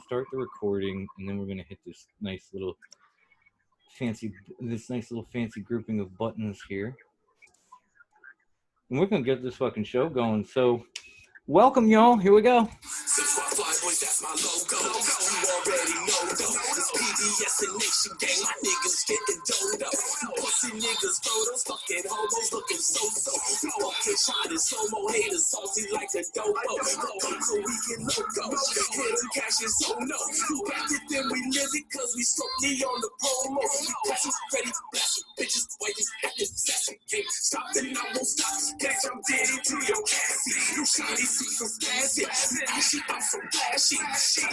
start the recording, and then we're gonna hit this nice little fancy grouping of buttons here, and we're gonna get this fucking show going. So, welcome, y'all. Here we go. That's my logo. You already know though. It's PBS and Nation Gang. My niggas getting dodo. Pussy niggas photos, fucking homos looking so. Fucking shot is homo haters salty like a dopo. So we get loco. Hidden cash is so no. You back it then we live it cause we slowly on the promo. Passion ready, blasting bitches, waiting at this session. Can't stop and I won't stop. Catch I'm dead into your cassie. You shiny see some flashy. I'm so flashy.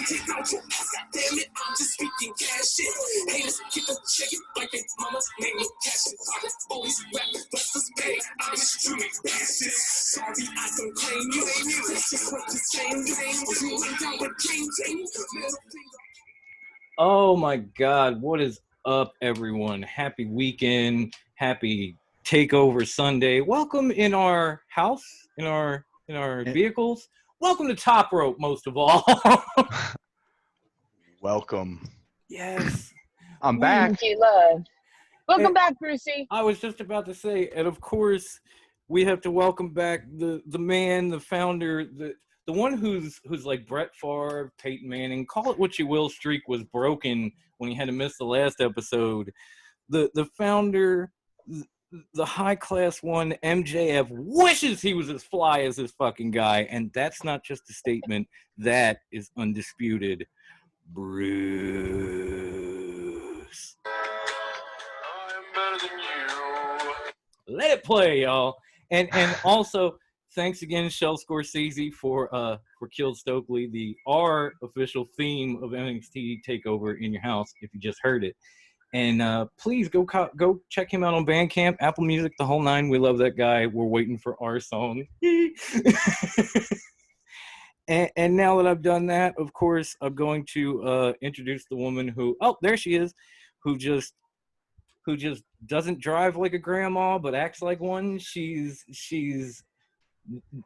Take out your ass, damn it, I'm just speaking cash shit. Haters get the check it like they mama's name is cash it. Always rap, blessed pay. I'm extremely bashful. Sorry, I don't claim you. This is what the same thing. You ain't down with King. Oh my God, what is up, everyone? Happy weekend, happy Takeover Sunday. Welcome in our house, in our vehicles. Welcome to Top Rope, most of all. Welcome. Yes. I'm back. Thank you, love. Welcome back, Brucey. I was just about to say, and of course, we have to welcome back the man, the founder, the one who's like Brett Favre, Peyton Manning, call it what you will, streak was broken when he had to miss the last episode. The founder, the high-class one, MJF, wishes he was as fly as this fucking guy, and that's not just a statement. That is undisputed. Bruce. I am better than you. Let it play, y'all. And also, thanks again, Shel Scorsese, for Killed Stokely, our official theme of NXT Takeover in your house, if you just heard it. And please go check him out on Bandcamp, Apple Music, the whole nine. We love that guy. We're waiting for our song. and now that I've done that, of course, I'm going to introduce the woman who, oh, there she is, who just doesn't drive like a grandma, but acts like one. She's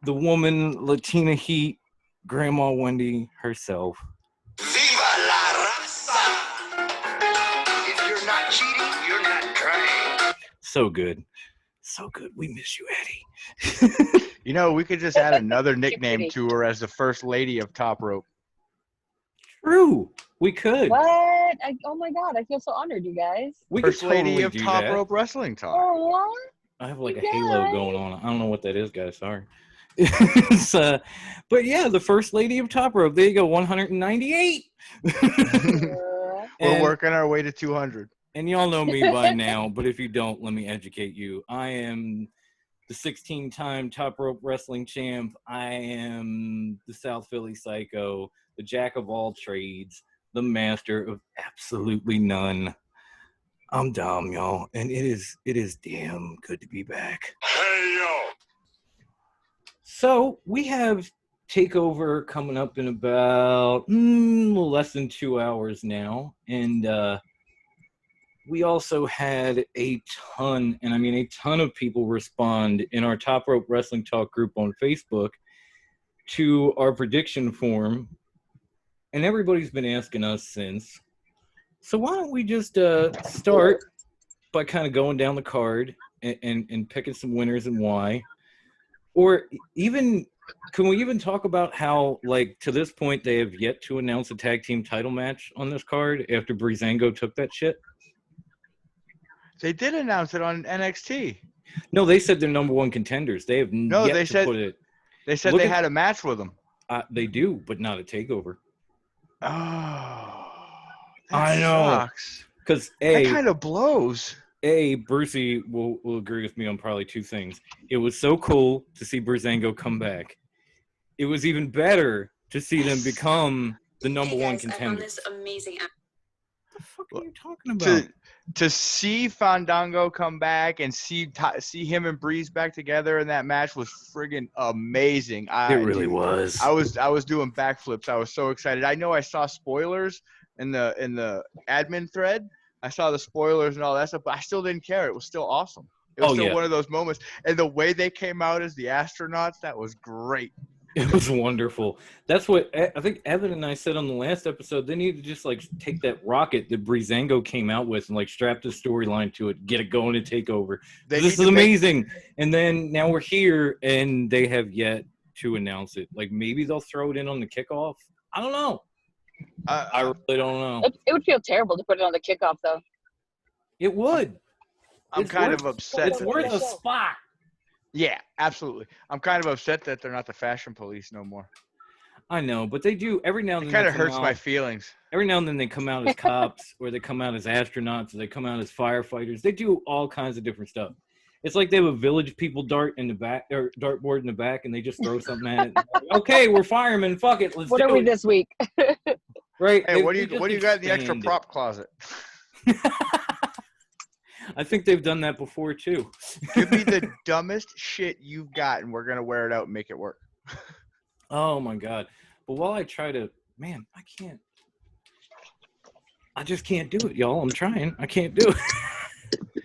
the woman, Latina Heat, Grandma Wendy herself. Viva la raza! If you're not cheating, you're not trying. So good. We miss you, Eddie. You know, we could just add another nickname to her as the First Lady of Top Rope. True. We could. What? Oh my God, I feel so honored, you guys. We First could totally Lady of do Top that. Rope Wrestling Talk. Oh, what? I have like You a halo guys. going on. I don't know what that is, guys. Sorry. But yeah, the First Lady of Top Rope. There you go, 198. We're working our way to 200. And y'all know me by now, but if you don't, let me educate you. I am the 16-time Top Rope Wrestling champ. I am the South Philly Psycho, the jack of all trades, the master of absolutely none. I'm Dom, y'all, and it is damn good to be back. Hey, yo! So we have Takeover coming up in about less than 2 hours now, and we also had a ton of people respond in our Top Rope Wrestling Talk group on Facebook to our prediction form, and everybody's been asking us since. So why don't we just start by kind of going down the card and picking some winners and why? Or even, can we even talk about how, like, to this point, they have yet to announce a tag team title match on this card after Breezango took that shit? They did announce it on NXT. No, they said they're number one contenders. They have yet to put it. They said they had a match with them. They do, but not a Takeover. Oh, I know. Sucks. Because that kind of blows. Brucey will agree with me on probably two things. It was so cool to see Breezango come back. It was even better to see them become the number one contender. I found this amazing. What the fuck are you talking about? To see Fandango come back and see him and Breeze back together in that match was friggin' amazing. It really was. I was doing backflips. I was so excited. I know I saw spoilers in the admin thread. I saw the spoilers and all that stuff, but I still didn't care. It was still awesome. It was still one of those moments. And the way they came out as the astronauts, that was great. It was wonderful. That's what I think Evan and I said on the last episode. They need to just like take that rocket that Breezango came out with and like strap the storyline to it, get it going to Takeover. They This need is to make- amazing. And then now we're here, and they have yet to announce it. Like maybe they'll throw it in on the kickoff. I don't know. I really don't know. It would feel terrible to put it on the kickoff, though. It would. I'm It's kind worth- of upset. It's that worth they- a spot. Yeah, absolutely. I'm kind of upset that they're not the fashion police no more. I know, but they do every now and It then. kind they of come hurts out- my feelings. Every now and then they come out as cops, or they come out as astronauts, or they come out as firefighters. They do all kinds of different stuff. It's like they have a village people dart in the back, or dartboard in the back, and they just throw something at it. Okay, we're firemen. Fuck it, let's What do are we it. this week? Right? Hey, They- what do they you just what do you got in the extra expand it. prop closet? I think they've done that before too. Give me the dumbest shit you've got, and we're gonna wear it out and make it work. Oh my god! But while I try to, man, I can't. I just can't do it, y'all. I'm trying. I can't do it.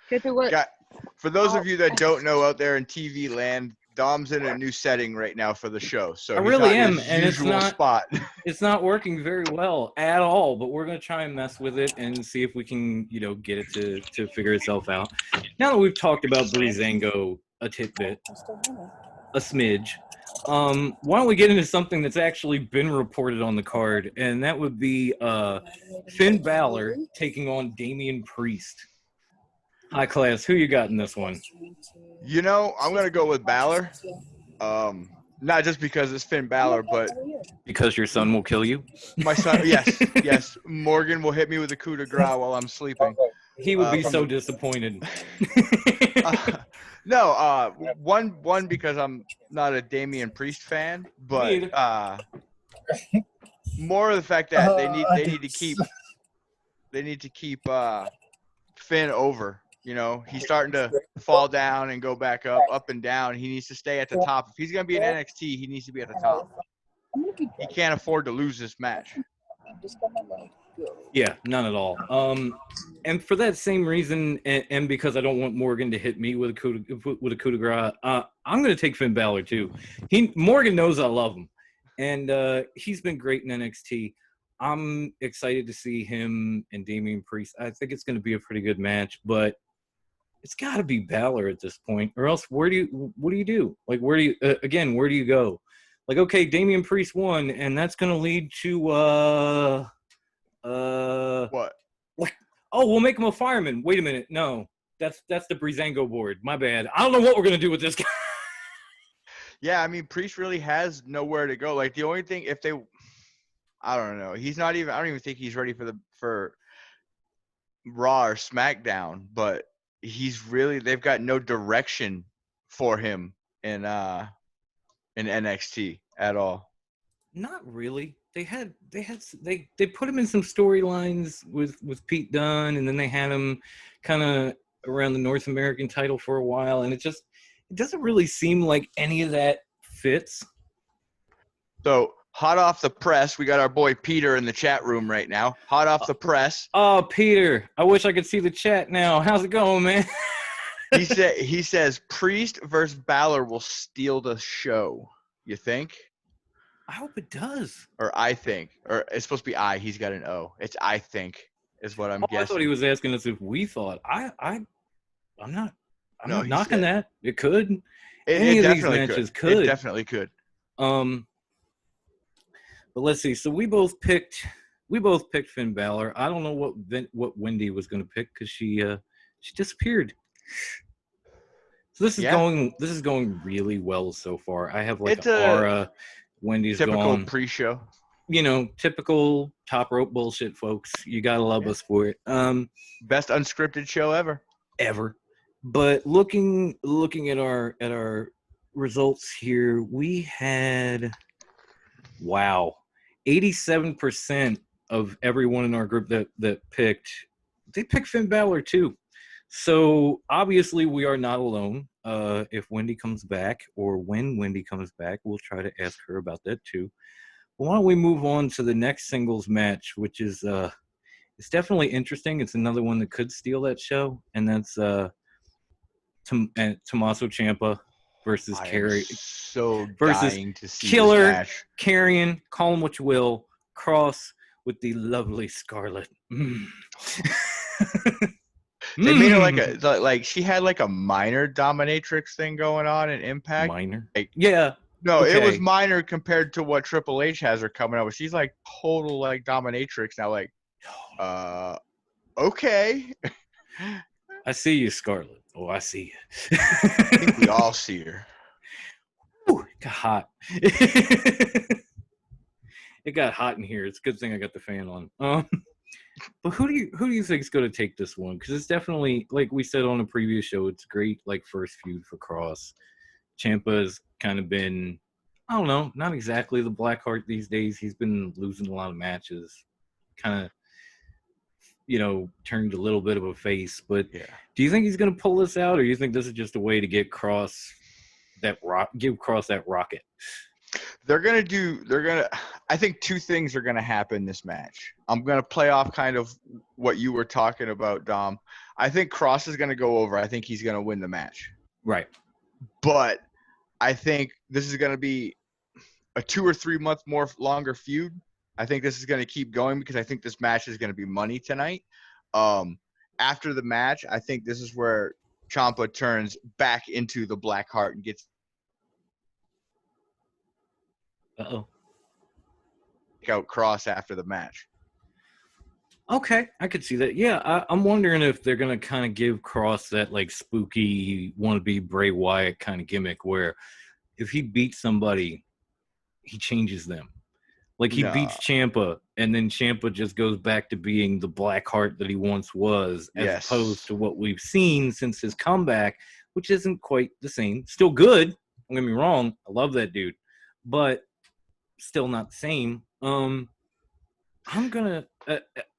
Get to what? Got, for those of you that don't know out there in TV land, Dom's in a new setting right now for the show, so I he's really not in am, his and it's usual not- spot. It's not working very well at all, but we're gonna try and mess with it and see if we can, get it to figure itself out. Now that we've talked about Breezango a tidbit, a smidge, why don't we get into something that's actually been reported on the card, and that would be Finn Balor taking on Damian Priest. High class, who you got in this one? You know, I'm gonna go with Balor. Not just because it's Finn Balor, but Because your son will kill you. my son. Yes. Morgan will hit me with a coup de grace while I'm sleeping. He would be from so the- disappointed. No, one because I'm not a Damian Priest fan, Me but either. more of the fact that they need to keep Finn over. You know, he's starting to fall down and go back up and down. He needs to stay at the top. If he's gonna be in NXT, he needs to be at the top. He can't afford to lose this match. Yeah, none at all. And for that same reason, and because I don't want Morgan to hit me with a coup de grace, I'm going to take Finn Balor too. Morgan knows I love him, and he's been great in NXT. I'm excited to see him and Damian Priest. I think it's going to be a pretty good match, but it's got to be Balor at this point, or else what do you do? Like, where do you go? Like, okay, Damian Priest won, and that's going to lead to What? oh, we'll make him a fireman. Wait a minute. No, that's the Breezango board. My bad. I don't know what we're going to do with this guy. Yeah, I mean, Priest really has nowhere to go. Like the only thing, I don't know. He's not even. I don't even think he's ready for Raw or SmackDown. But they've got no direction for him in NXT at all. Not really. They put him in some storylines with Pete Dunne, and then they had him kind of around the North American title for a while, and it doesn't really seem like any of that fits. So hot off the press, we got our boy Peter in the chat room right now. Hot off the press, Oh, Peter, I wish I could see the chat now. How's it going, man? he says Priest versus Balor will steal the show. You think? I hope it does. Or I think, or it's supposed to be I. He's got an O. It's I think is what I'm I guessing. thought he was asking us if we thought. I'm not No, he knocking said- that. It could. It any of these definitely matches could. could. It definitely could. But let's see. So we both picked Finn Balor. I don't know what Wendy was going to pick because she disappeared. So this is going really well so far. I have like It's an a aura. Wendy's Typical gone. pre-show. Typical top rope bullshit, folks. You gotta love us for it. Best unscripted show ever. Ever. But looking at our results here, we had 87% of everyone in our group that picked Finn Balor too. So obviously we are not alone. If Wendy comes back, or when Wendy comes back, we'll try to ask her about that too. Why don't we move on to the next singles match, which is it's definitely interesting. It's another one that could steal that show, and that's Tommaso Ciampa versus I Carrie am so versus dying to see Killer this match. Carrion, call him what you will, Cross with the lovely Scarlet. They made her like she had like a minor dominatrix thing going on in Impact. Minor. Like, Yeah. no, okay. It was minor compared to what Triple H has her coming up with. She's like total like dominatrix now. Like, okay. I see you, Scarlet. Oh, I see you. I think we all see her. Ooh, it got hot. It got hot in here. It's a good thing I got the fan on. But who do you think is going to take this one? Because it's definitely, like we said on the previous show, it's great like first feud for Cross. Ciampa's kind of been, I don't know, not exactly the Blackheart these days. He's been losing a lot of matches, kind of, turned a little bit of a face. But Yeah. Do you think he's going to pull this out, or you think this is just a way to get Cross give Cross that rocket? I think two things are gonna happen this match. I'm gonna play off kind of what you were talking about, Dom. I think Cross is gonna go over. I think he's gonna win the match. Right. But I think this is gonna be a 2 or 3 month longer feud. I think this is gonna keep going because I think this match is gonna be money tonight. After the match, I think this is where Ciampa turns back into the Blackheart and gets out Cross after the match. Okay, I could see that. Yeah, I'm wondering if they're gonna kind of give Cross that like spooky wannabe Bray Wyatt kind of gimmick, where if he beats somebody, he changes them. Like he beats Ciampa, and then Ciampa just goes back to being the Blackheart that he once was, as opposed to what we've seen since his comeback, which isn't quite the same. Still good. Don't get me wrong. I love that dude, but still not the same. I'm gonna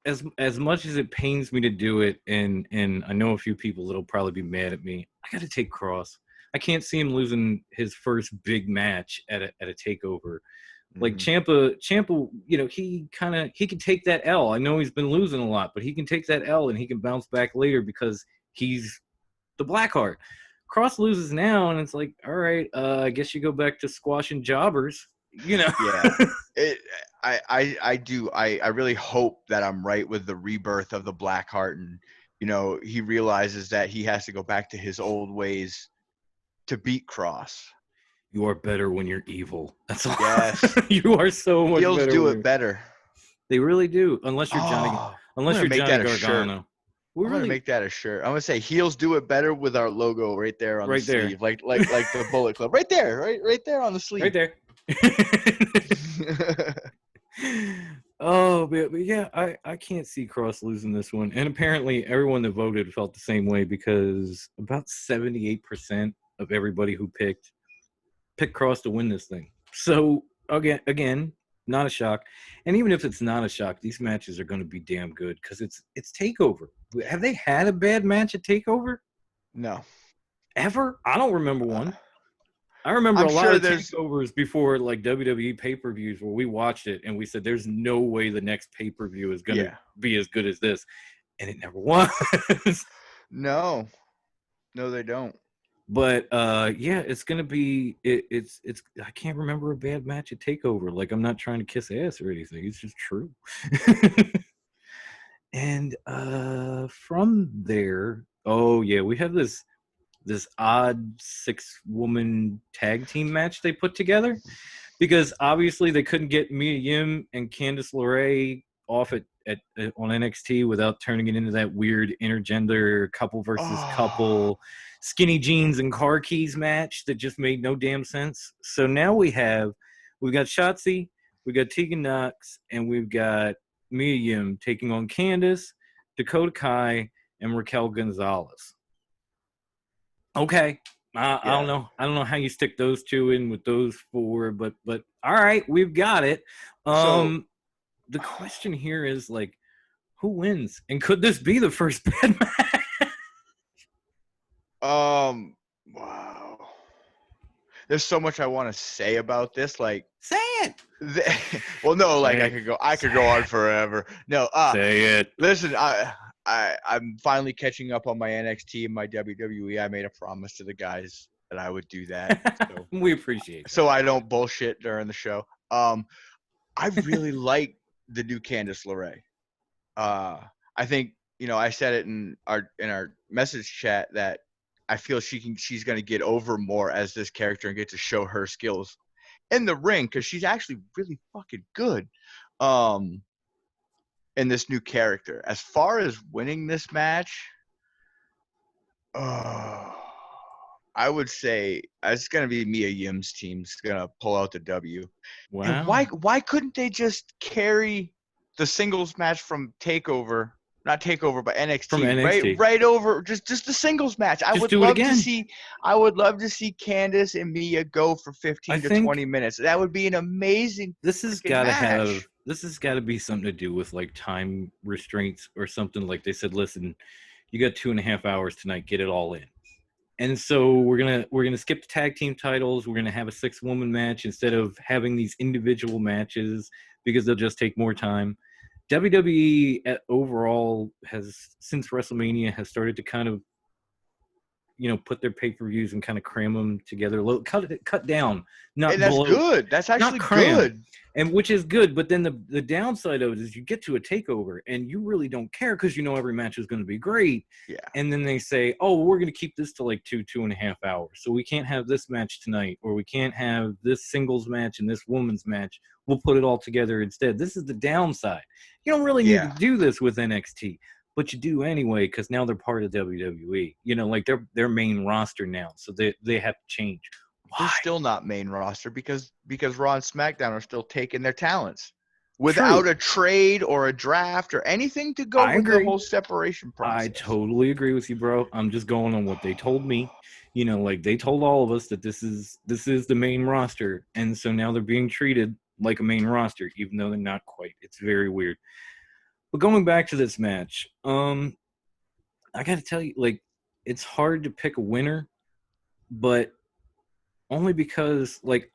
as much as it pains me to do it, and I know a few people that'll probably be mad at me. I gotta take Cross. I can't see him losing his first big match at a takeover. Like Ciampa, he can take that L. I know he's been losing a lot, but he can take that L and he can bounce back later because he's the Blackheart. Cross loses now, and it's like, all right, I guess you go back to squashing jobbers. Yeah. I do. I really hope that I'm right with the rebirth of the Blackheart, and he realizes that he has to go back to his old ways to beat Cross. You are better when you're evil. That's all. Yes. You are so much Heels better. do it better. They really do. Unless you're Johnny Gargano. I'm gonna make that a shirt. I'm gonna say heels do it better with our logo right there on the sleeve, like the Bullet Club, right there, right there on the sleeve, right there. Oh, but yeah, I can't see Cross losing this one, and apparently everyone that voted felt the same way because about 78% of everybody who picked Cross to win this thing. So again, not a shock. And even if it's not a shock, these matches are going to be damn good because it's Takeover. Have they had a bad match at Takeover? No. Ever? I don't remember one. I remember a lot of takeovers before, like WWE pay-per-views, where we watched it and we said, "There's no way the next pay-per-view is going to be as good as this," and it never was. No, they don't. But it's gonna be it's I can't remember a bad match at Takeover. Like, I'm not trying to kiss ass or anything. It's just true. And from there, we have this odd 6-woman tag team match they put together because obviously they couldn't get Mia Yim and Candice LeRae off on NXT without turning it into that weird intergender couple versus couple skinny jeans and car keys match that just made no damn sense. So now we've got Shotzi, we've got Tegan Knox, and we've got Mia Yim taking on Candice, Dakota Kai, and Raquel Gonzalez. Okay. I don't know how you stick those two in with those four, but all right, we've got it. The question here is, like, who wins? And could this be the first bad match? Wow. There's so much I want to say about this. Like, say it. Well, no, like I could go on forever. No, say it. Listen, I'm finally catching up on my NXT and my WWE. I made a promise to the guys that I would do that. So, We appreciate that. so I don't bullshit during the show. I really like the new Candice LeRae. I think, I said it in our message chat that I feel she's going to get over more as this character and get to show her skills in the ring, because she's actually really fucking good in this new character. As far as winning this match, I would say it's going to be Mia Yim's team's going to pull out the W. Wow. And why couldn't they just carry the singles match from Takeover? Not Takeover, but NXT. From NXT. Right over just the singles match. I would love to see Candice and Mia go for 15 to 20 minutes. That would be an amazing This has got to be something to do with like time restraints or something. Like they said, listen, you got 2.5 hours tonight, get it all in. And so we're gonna skip the tag team titles. We're gonna have a 6-woman match instead of having these individual matches because they'll just take more time. WWE overall has, since WrestleMania, has started to kind of, put their pay-per-views and kind of cram them together, cut down, not and that's blow, good. That's actually good. And which is good, but then the downside of it is you get to a takeover and you really don't care because every match is going to be great. Yeah. And then they say, oh, we're going to keep this to like 2.5 hours. So we can't have this match tonight, or we can't have this singles match and this woman's match. We'll put it all together instead. This is the downside. You don't really need to do this with NXT, but you do anyway because now they're part of WWE. Like they're main roster now, so they have to change. Why? They're still not main roster because Raw and SmackDown are still taking their talents without a trade or a draft or anything to go with the whole separation process. I totally agree with you, bro. I'm just going on what they told me. Like they told all of us that this is the main roster, and so now they're being treated like a main roster, even though they're not quite. It's very weird. But going back to this match, I got to tell you, like, it's hard to pick a winner, but only because, like,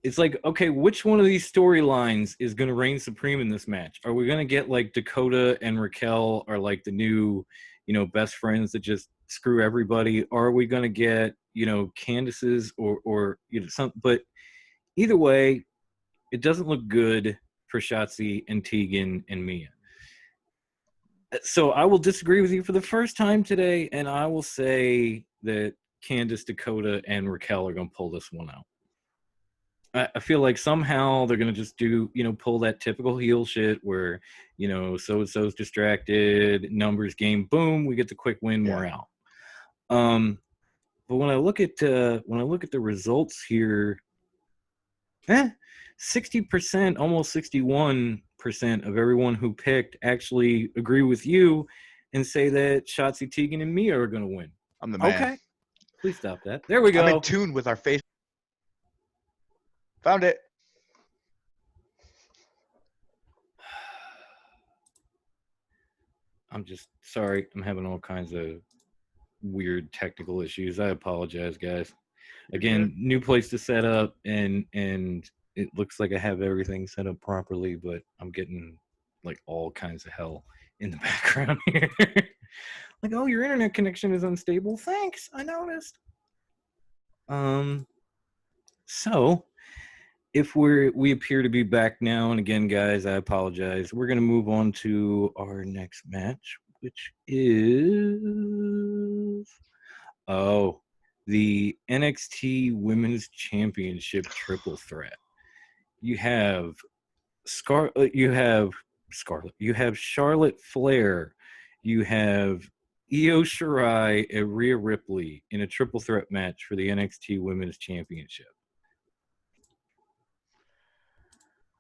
it's like, okay, which one of these storylines is going to reign supreme in this match? Are we going to get, like, Dakota and Raquel are, like, the new, best friends that just screw everybody? Or are we going to get, Candace's or something? But either way, it doesn't look good for Shotzi and Tegan and Mia. So I will disagree with you for the first time today, and I will say that Candice, Dakota, and Raquel are going to pull this one out. I feel like somehow they're going to just do, pull that typical heel shit where, so-and-so's distracted, numbers game, boom, we get the quick win, we're out. But when I look at the results here, 60%, almost 61% of everyone who picked actually agree with you and say that Shotzi, Tegan, and Mia are going to win. I'm the man. Okay. Please stop that. There we go. I'm in tune with our face. Found it. I'm just sorry. I'm having all kinds of weird technical issues. I apologize, guys. Again, new place to set up, and it looks like I have everything set up properly, but I'm getting like all kinds of hell in the background here. Like, oh, your internet connection is unstable. Thanks, I noticed. So if we appear to be back now, and again, guys, I apologize. We're gonna move on to our next match, which is the NXT Women's Championship Triple Threat. You have Charlotte, you have Flair, you have Io Shirai and Rhea Ripley in a triple threat match for the NXT Women's Championship.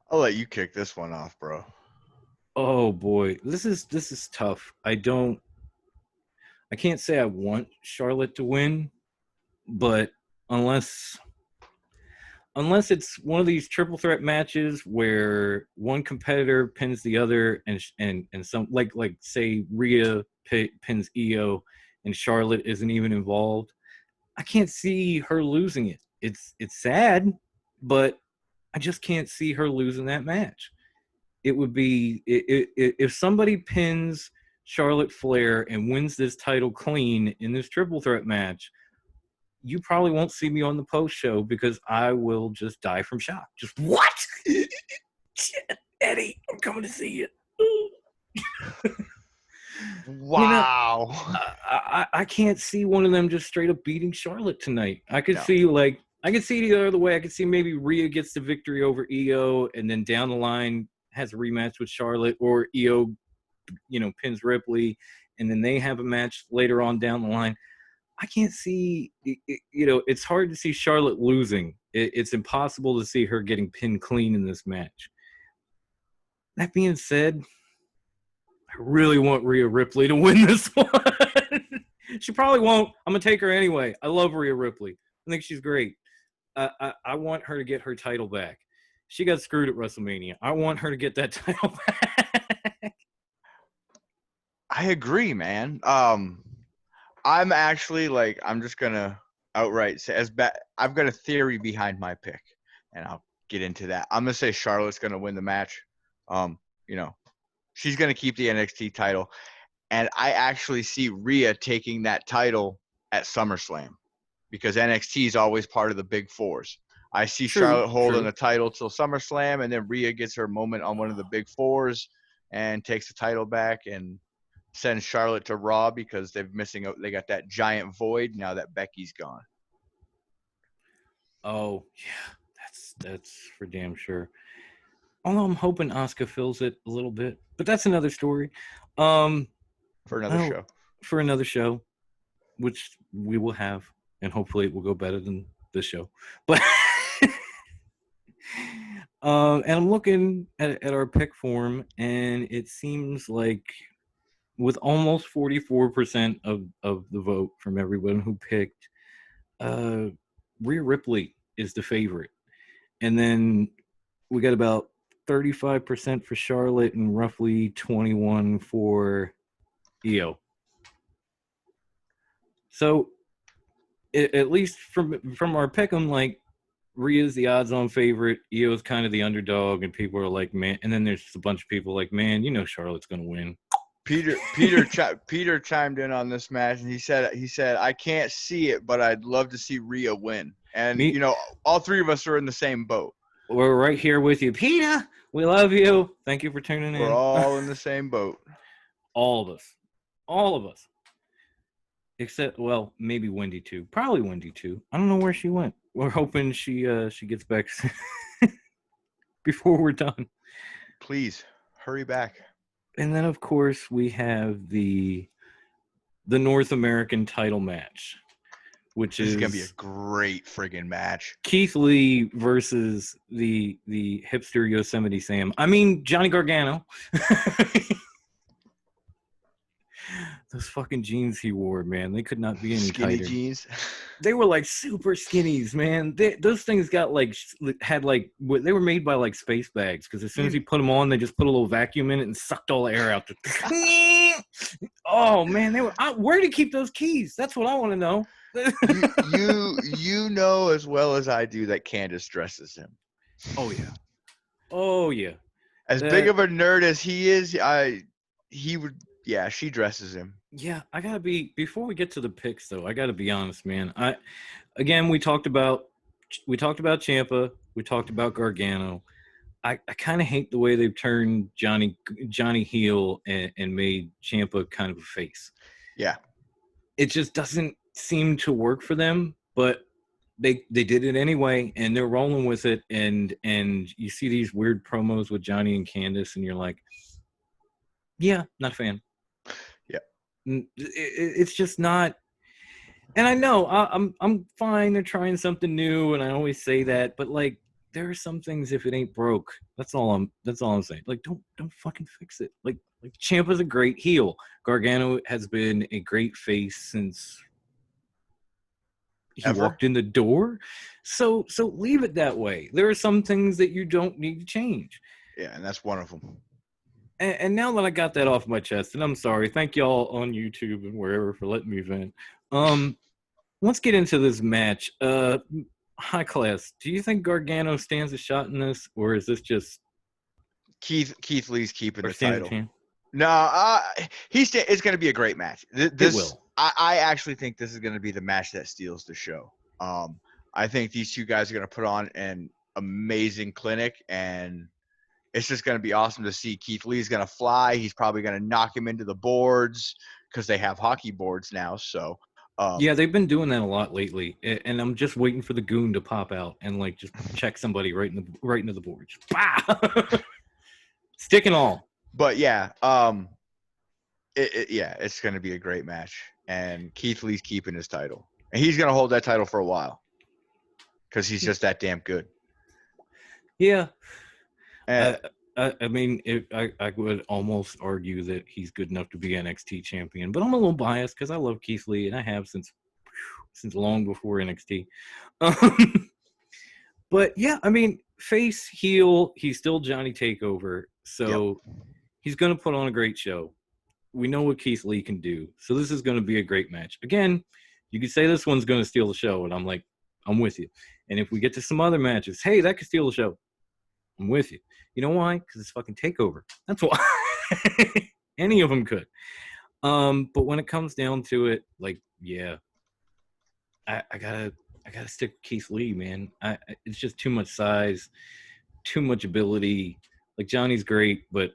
I'll let you kick this one off, bro. Oh boy, this is tough. I can't say I want Charlotte to win, but unless it's one of these triple threat matches where one competitor pins the other and some like say Rhea pins Io and Charlotte isn't even involved, I can't see her losing it. It's sad, but I just can't see her losing that match. It would be if somebody pins Charlotte Flair and wins this title clean in this triple threat match, you probably won't see me on the post show because I will just die from shock. Just what? Shit, Eddie, I'm coming to see you. Wow. I can't see one of them just straight up beating Charlotte tonight. I could No. see the other way. I could see maybe Rhea gets the victory over Io, and then down the line has a rematch with Charlotte, or Io, pins Ripley, and then they have a match later on down the line. I can't see, it's hard to see Charlotte losing. It's impossible to see her getting pinned clean in this match. That being said, I really want Rhea Ripley to win this one. She probably won't. I'm going to take her anyway. I love Rhea Ripley. I think she's great. I want her to get her title back. She got screwed at WrestleMania. I want her to get that title back. I agree, man. I'm actually I'm just gonna outright say I've got a theory behind my pick, and I'll get into that. I'm gonna say Charlotte's gonna win the match. She's gonna keep the NXT title, and I actually see Rhea taking that title at SummerSlam because NXT is always part of the Big Fours. I see Charlotte holding the title till SummerSlam, and then Rhea gets her moment on one of the Big Fours and takes the title back and send Charlotte to Raw because they got that giant void now that Becky's gone. Oh, yeah, that's for damn sure. Although I'm hoping Asuka fills it a little bit, but that's another story. For another show, which we will have, and hopefully it will go better than this show. But and I'm looking at our pick form, and it seems like with almost 44% of the vote from everyone who picked, Rhea Ripley is the favorite. And then we got about 35% for Charlotte and roughly 21% for Io. So at least from our pick, I'm like, Rhea's the odds-on favorite. Io's kind of the underdog, and people are like, man. And then there's a bunch of people like, man, Charlotte's gonna win. Peter chimed in on this match, and he said I can't see it, but I'd love to see Rhea win. And all three of us are in the same boat. We're right here with you, Peter. We love you. Thank you for tuning in. We're all in the same boat. All of us. Except, well, maybe Wendy too. Probably Wendy too. I don't know where she went. We're hoping she gets back before we're done. Please hurry back. And then, of course, we have the North American title match, which is going to be a great friggin' match. Keith Lee versus the hipster Yosemite Sam. I mean, Johnny Gargano. Those fucking jeans he wore, man. They could not be any skinny tighter. Jeans. They were like super skinnies, man. Those things they were made by like space bags, because as soon as you put them on, they just put a little vacuum in it and sucked all the air out. Oh man, where did he keep those keys? That's what I want to know. you know as well as I do that Candace dresses him. Oh yeah. As big of a nerd as he is, she dresses him. Yeah, before we get to the picks though, I gotta be honest, man. We talked about Ciampa, we talked about Gargano. I kind of hate the way they've turned Johnny heel and made Ciampa kind of a face. Yeah. It just doesn't seem to work for them, but they did it anyway, and they're rolling with it. And you see these weird promos with Johnny and Candace, and you're like, yeah, not a fan. Yeah. It's just not. And I know I'm fine. They're trying something new, and I always say that, but like, there are some things, if it ain't broke, that's all I'm saying. Like, don't fucking fix it. Like Ciampa's a great heel. Gargano has been a great face since he walked in the door. So leave it that way. There are some things that you don't need to change. Yeah, and that's one of them. And now that I got that off my chest, and I'm sorry, thank y'all on YouTube and wherever for letting me vent. Let's get into this match. High Class, do you think Gargano stands a shot in this, or is this just Keith Lee's keeping the title? No, it's going to be a great match. It will. I actually think this is going to be the match that steals the show. I think these two guys are going to put on an amazing clinic, and it's just going to be awesome to see. Keith Lee's going to fly. He's probably going to knock him into the boards because they have hockey boards now. So, yeah, they've been doing that a lot lately, and I'm just waiting for the goon to pop out and like just check somebody right into the boards. Bah! Stick and all. But yeah, it's going to be a great match, and Keith Lee's keeping his title, and he's going to hold that title for a while because he's just that damn good. Yeah. And, I mean, I would almost argue that he's good enough to be NXT champion, but I'm a little biased because I love Keith Lee, and I have since long before NXT. But yeah, I mean, face, heel, he's still Johnny Takeover, so he's going to put on a great show. We know what Keith Lee can do, so this is going to be a great match. Again, you could say this one's going to steal the show, and I'm like, I'm with you. And if we get to some other matches, hey, that could steal the show. I'm with you. You know why? Because it's fucking Takeover. That's why. Any of them could. But when it comes down to it, like, yeah, I gotta stick with Keith Lee, man. It's just too much size, too much ability. Like Johnny's great, but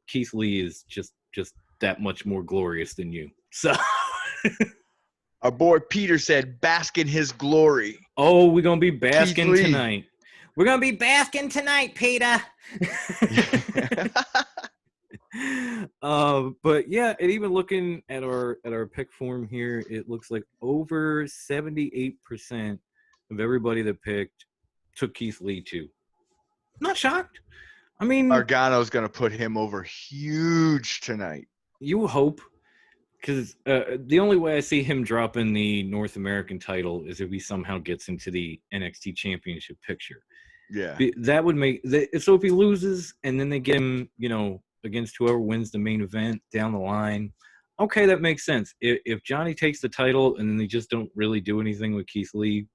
Keith Lee is just that much more glorious than you. So our boy Peter said, "Bask in his glory." Oh, we're gonna be basking tonight. We're going to be basking tonight, Peter. But yeah, and even looking at our pick form here, it looks like over 78% of everybody that picked took Keith Lee too. Not shocked. I mean, Gargano's going to put him over huge tonight. You hope. Because the only way I see him dropping the North American title is if he somehow gets into the NXT Championship picture. Yeah. That would make – so if he loses and then they get him, against whoever wins the main event down the line, okay, that makes sense. If Johnny takes the title and then they just don't really do anything with Keith Lee,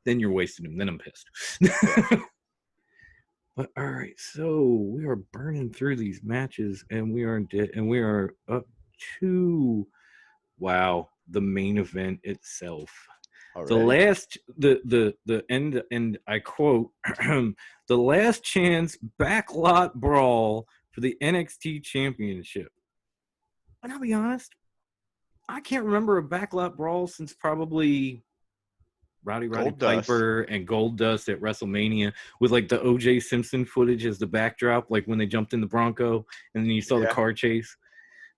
then you're wasting him. Then I'm pissed. But all right, so we are burning through these matches and we are up to – wow, the main event itself. Already. The last, the end, and I quote, the last chance backlot brawl for the NXT Championship. And I'll be honest, I can't remember a backlot brawl since probably Roddy Piper and Goldust at WrestleMania with like the O.J. Simpson footage as the backdrop, like when they jumped in the Bronco and then you saw the car chase.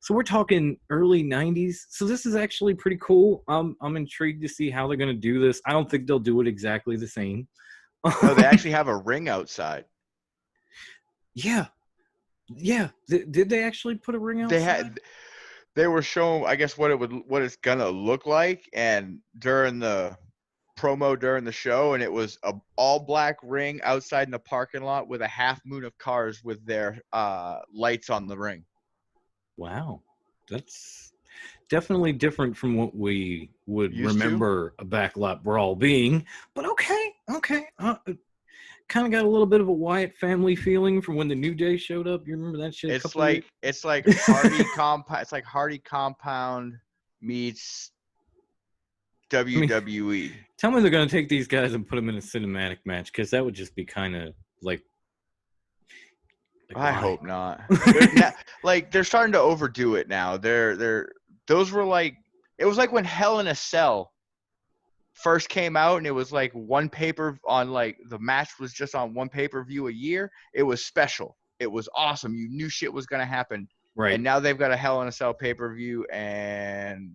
So we're talking early 90s. So this is actually pretty cool. I'm intrigued to see how they're going to do this. I don't think they'll do it exactly the same. No, they actually have a ring outside. Yeah. Yeah. Did they actually put a ring outside? They were showing, I guess, what it's going to look like. And during the promo during the show, and it was a all black ring outside in the parking lot with a half moon of cars with their lights on the ring. Wow, that's definitely different from what we would remember a backlot brawl being. But okay. Kind of got a little bit of a Wyatt family feeling from when the New Day showed up. You remember that shit? It's like Hardy Compound. It's like Hardy Compound meets WWE. I mean, tell me they're going to take these guys and put them in a cinematic match, because that would just be kind of like I hope not. They're starting to overdo it now. Those were like, it was like when Hell in a Cell first came out, and it was like one the match was just on one pay-per-view a year. It was special. It was awesome. You knew shit was gonna happen. Right. And now they've got a Hell in a Cell pay-per-view, and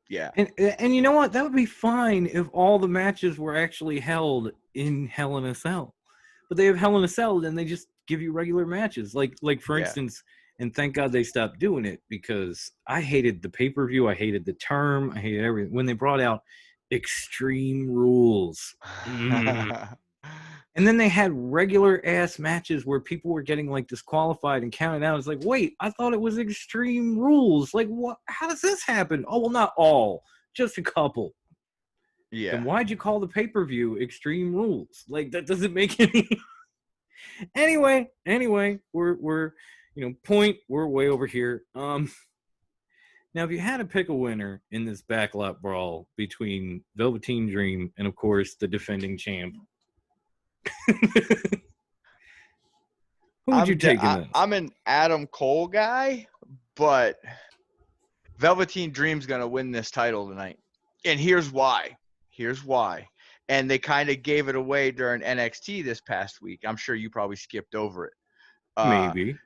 yeah. And you know what? That would be fine if all the matches were actually held in Hell in a Cell. But they have Hell in a Cell, and they just give you regular matches. Like for instance, and thank God they stopped doing it, because I hated the pay-per-view. I hated the term. I hated everything. When they brought out Extreme Rules. And then they had regular-ass matches where people were getting, like, disqualified and counted out. It's like, wait, I thought it was Extreme Rules. Like, what? How does this happen? Oh, well, not all. Just a couple. Yeah. Then why'd you call the pay-per-view Extreme Rules? Like, that doesn't make any... Anyway, we're we're way over here. Now, if you had to pick a winner in this backlot brawl between Velveteen Dream and, of course, the defending champ, who would you take in this? I'm an Adam Cole guy, but Velveteen Dream's gonna win this title tonight, and here's why. And they kind of gave it away during NXT this past week. I'm sure you probably skipped over it. Maybe.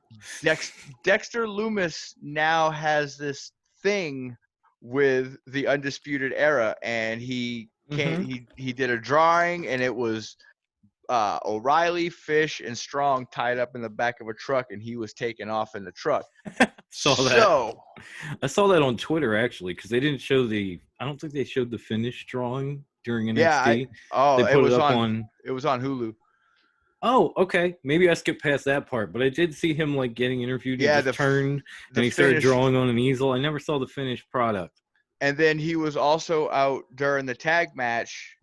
Dexter Lumis now has this thing with the Undisputed Era, and he did a drawing, and it was O'Reilly, Fish, and Strong tied up in the back of a truck, and he was taken off in the truck. I saw that on Twitter, actually, because they didn't show I don't think they showed the finish drawing during NXT. Yeah, it was on Hulu. Oh, okay. Maybe I skipped past that part, but I did see him like getting interviewed. Yeah, he turned and he started drawing on an easel. I never saw the finished product. And then he was also out during the tag match,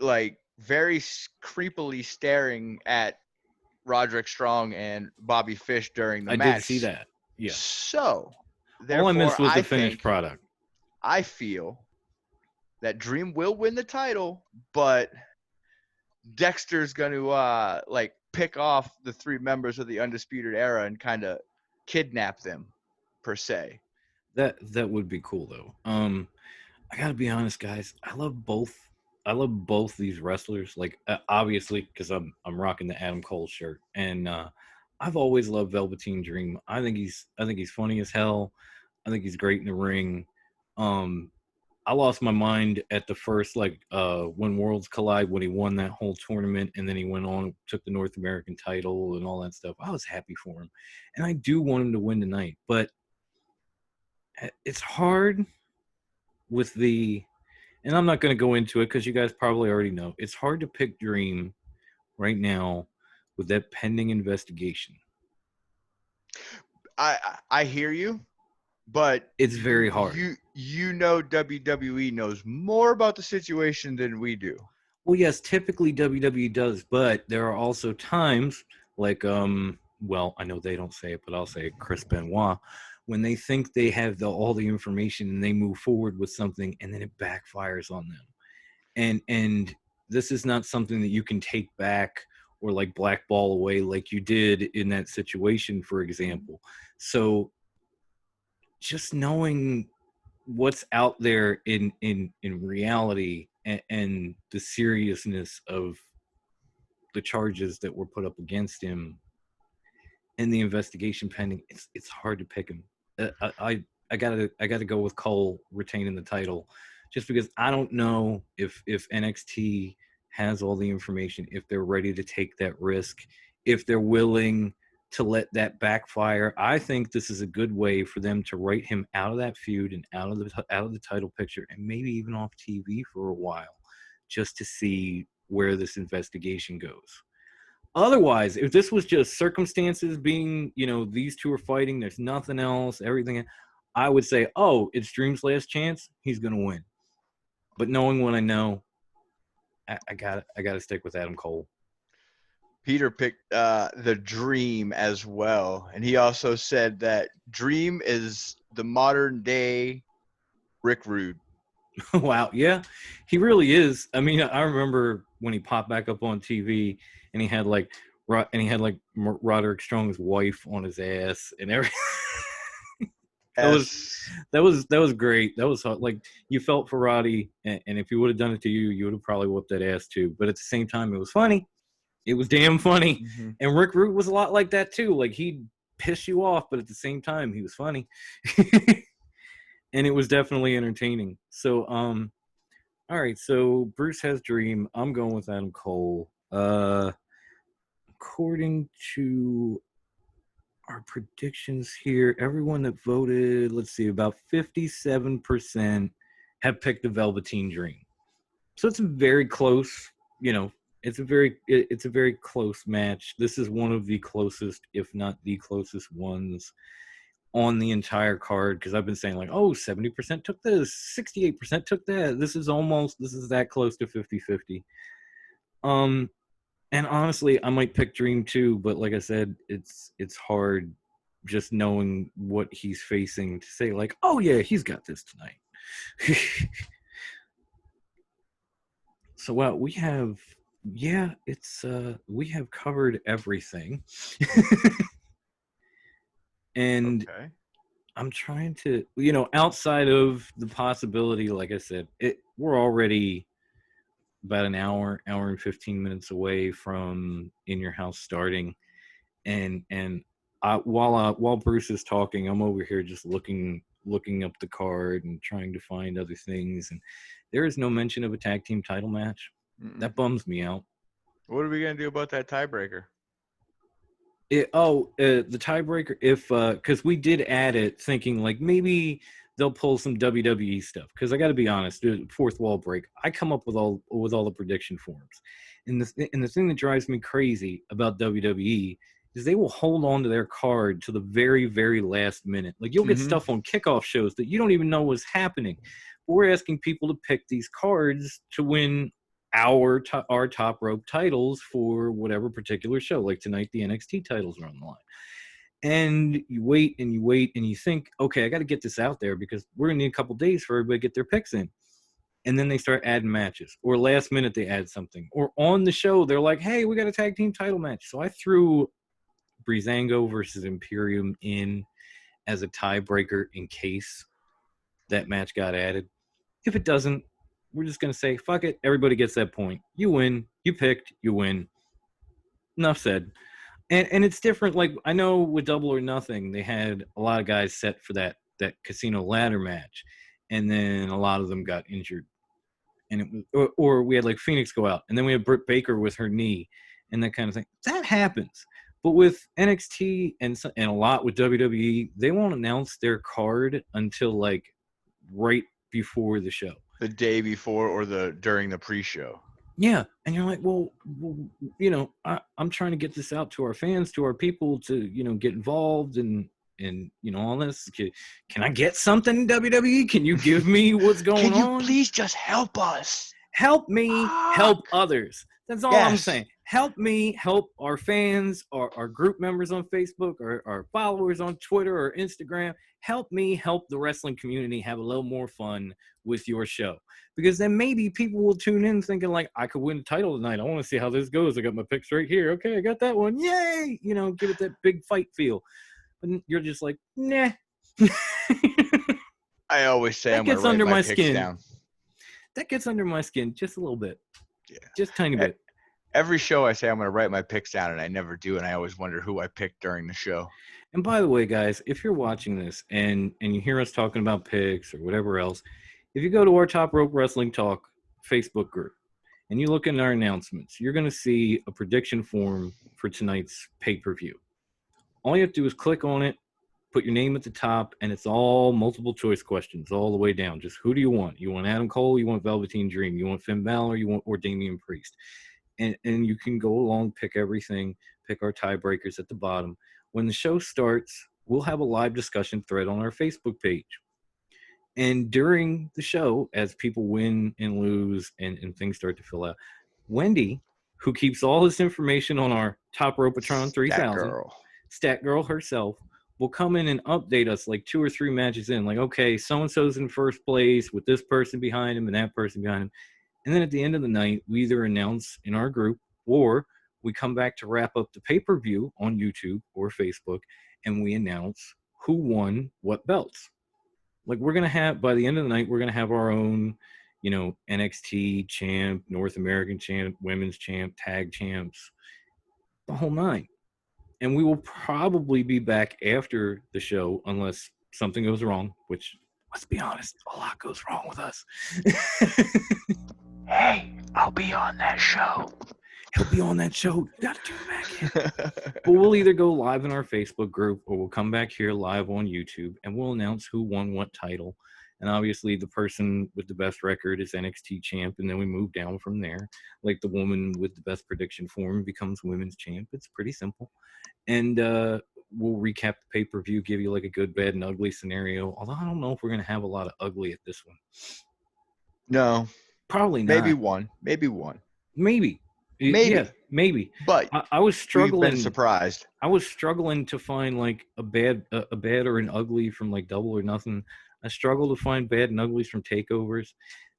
like very creepily staring at Roderick Strong and Bobby Fish during the match. I did see that. Yeah. So, all I missed was the finished product. I feel that Dream will win the title, but Dexter's going to like pick off the 3 members of the Undisputed Era and kind of kidnap them, per se. That would be cool, though. I gotta be honest, guys. I love both these wrestlers. Like, obviously, because I'm rocking the Adam Cole shirt, and I've always loved Velveteen Dream. I think he's funny as hell. I think he's great in the ring. I lost my mind at the first, when Worlds Collide, when he won that whole tournament, and then he went on, took the North American title and all that stuff. I was happy for him, and I do want him to win tonight, but it's hard with and I'm not going to go into it because you guys probably already know. It's hard to pick Dream right now with that pending investigation. I hear you, but it's very hard. You know WWE knows more about the situation than we do. Well, yes, typically WWE does, but there are also times like well, I know they don't say it, but I'll say it, Chris Benoit, when they think they have all the information and they move forward with something and then it backfires on them. And this is not something that you can take back or like blackball away like you did in that situation, for example. So just knowing what's out there in reality and the seriousness of the charges that were put up against him and the investigation pending, it's hard to pick him. I gotta go with Cole retaining the title, just because I don't know if NXT has all the information, if they're ready to take that risk, if they're willing to let that backfire. I think this is a good way for them to write him out of that feud and out of the title picture, and maybe even off TV for a while, just to see where this investigation goes. Otherwise, if this was just circumstances being, these two are fighting, there's nothing else, everything, I would say, oh, it's Dream's last chance, he's going to win. But knowing what I know, I gotta stick with Adam Cole. Peter picked the Dream as well, and he also said that Dream is the modern day Rick Rude. Wow, yeah, he really is. I mean, I remember when he popped back up on TV, and he had Roderick Strong's wife on his ass and everything. That was great. That was like, you felt for Roddy, and if he would have done it to you, you would have probably whooped that ass too. But at the same time, it was funny. It was damn funny. Mm-hmm. And Rick Rude was a lot like that too. Like, he'd piss you off, but at the same time, he was funny. And it was definitely entertaining. So, all right. So Bruce has Dream. I'm going with Adam Cole. According to our predictions here, everyone that voted, let's see, about 57% have picked the Velveteen Dream. So it's a very close, it's a very close match. This is one of the closest, if not the closest ones on the entire card, because I've been saying 70% took this, 68% took that. This is that close to 50-50. And honestly, I might pick Dream too, but like I said, it's hard just knowing what he's facing to say like, oh yeah, he's got this tonight. So we have, we have covered everything. And Okay. I'm trying to, outside of the possibility, like I said, we're already about an hour and 15 minutes away from In Your House starting. And while Bruce is talking, I'm over here just looking up the card and trying to find other things, and there is no mention of a tag team title match. That bums me out. What are we gonna do about that tiebreaker? The tiebreaker, if because we did add it thinking like maybe they'll pull some WWE stuff, because I got to be honest, fourth wall break, I come up with all the prediction forms, and the thing that drives me crazy about WWE is they will hold on to their card to the very, very last minute. Like you'll get stuff on kickoff shows that you don't even know was happening, but we're asking people to pick these cards to win our top rope titles for whatever particular show. Like tonight, the NXT titles are on the line. And you wait and you wait and you think, okay, I got to get this out there because we're going to need a couple days for everybody to get their picks in. And then they start adding matches, or last minute they add something, or on the show they're like, hey, we got a tag team title match. So I threw Breezango versus Imperium in as a tiebreaker in case that match got added. If it doesn't, we're just going to say, fuck it, everybody gets that point. You win, you picked, you win. Enough said. And it's different. Like, I know with Double or Nothing, they had a lot of guys set for that casino ladder match, and then a lot of them got injured. And it was, or we had like Phoenix go out, and then we had Britt Baker with her knee, and that kind of thing. That happens. But with NXT and a lot with WWE, they won't announce their card until like right before the show. The day before or during the pre-show. Yeah, and you're like, well I'm trying to get this out to our fans, to our people, to get involved and all this. Can I get something, WWE? Can you give me what's going on? Can you please just help us? Help me help others. That's all I'm saying. Help me help our fans, our group members on Facebook, our followers on Twitter or Instagram. Help me help the wrestling community have a little more fun with your show. Because then maybe people will tune in thinking like, I could win a title tonight. I want to see how this goes. I got my picks right here. Okay, I got that one. Yay! Give it that big fight feel. But you're just like, nah. I always say I'm going to write my picks down. That gets under my skin just a little bit. Yeah. Just tiny bit. Every show I say I'm going to write my picks down, and I never do, and I always wonder who I picked during the show. And by the way, guys, if you're watching this and you hear us talking about picks or whatever else, if you go to our Top Rope Wrestling Talk Facebook group and you look in our announcements, you're going to see a prediction form for tonight's pay-per-view. All you have to do is click on it, put your name at the top, and it's all multiple choice questions all the way down. Just who do you want? You want Adam Cole? You want Velveteen Dream? You want Finn Balor? Or Damian Priest? And you can go along, pick everything, pick our tiebreakers at the bottom. When the show starts, we'll have a live discussion thread on our Facebook page. And during the show, as people win and lose and things start to fill out, Wendy, who keeps all this information on our Top Ropatron 3000, Stat Girl herself, will come in and update us like 2 or 3 matches in. Like, okay, so-and-so's in first place with this person behind him and that person behind him. And then at the end of the night, we either announce in our group or we come back to wrap up the pay-per-view on YouTube or Facebook, and we announce who won what belts. Like, we're going to have, by the end of the night, we're going to have our own, NXT champ, North American champ, women's champ, tag champs, the whole 9. And we will probably be back after the show unless something goes wrong, which, let's be honest, a lot goes wrong with us. Hey, I'll be on that show. He'll be on that show. You got to tune back in. But we'll either go live in our Facebook group or we'll come back here live on YouTube and we'll announce who won what title. And obviously the person with the best record is NXT champ, and then we move down from there. Like the woman with the best prediction form becomes women's champ. It's pretty simple. And we'll recap the pay-per-view, give you like a good, bad, and ugly scenario. Although I don't know if we're going to have a lot of ugly at this one. No. Probably not. Maybe one. Maybe. Maybe. Yeah, maybe. But I was we've struggling. been surprised. I was struggling to find like a bad or an ugly from like Double or Nothing. I struggle to find bad and uglies from takeovers.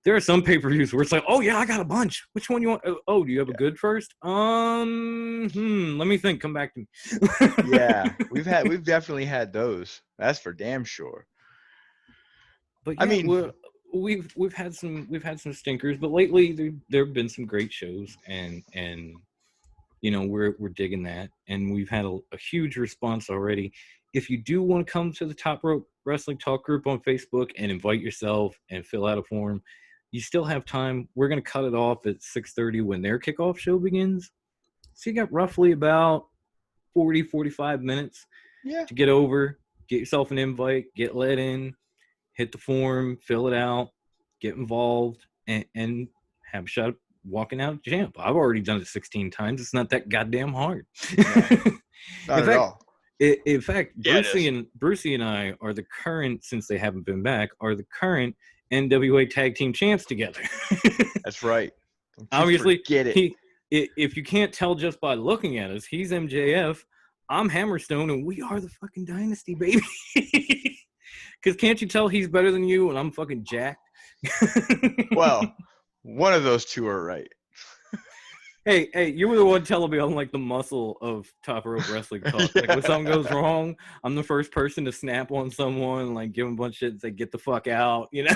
There are some pay-per-views where it's like, oh yeah, I got a bunch. Which one you want? Oh, do you have a good first? Let me think. Come back to me. Yeah, we've definitely had those. That's for damn sure. But yeah, I mean, we've had some stinkers, but lately there have been some great shows, and you know we're digging that, and we've had a huge response already. If you do want to come to the Top Rope Wrestling Talk group on Facebook and invite yourself and fill out a form, you still have time. We're going to cut it off at 6:30 when their kickoff show begins. So you got roughly about 45 minutes yeah, to get over, get yourself an invite, get let in, hit the form, fill it out, get involved, and have a shot at walking out champ. I've already done it 16 times. It's not that goddamn hard. not at all. In fact, Yeah, it is. Brucey and I are the current, since they haven't been back, are the current NWA Tag Team Champs together. That's right. Don't you Obviously, forget it. If you can't tell just by looking at us, he's MJF, I'm Hammerstone, and we are the fucking Dynasty, baby. Because can't you tell he's better than you, and I'm fucking jacked? Well, one of those two are right. Hey, you were the one telling me I'm like the muscle of Top Rope Wrestling Talk. Like when something goes wrong, I'm the first person to snap on someone, like give them a bunch of shit and say, get the fuck out, you know?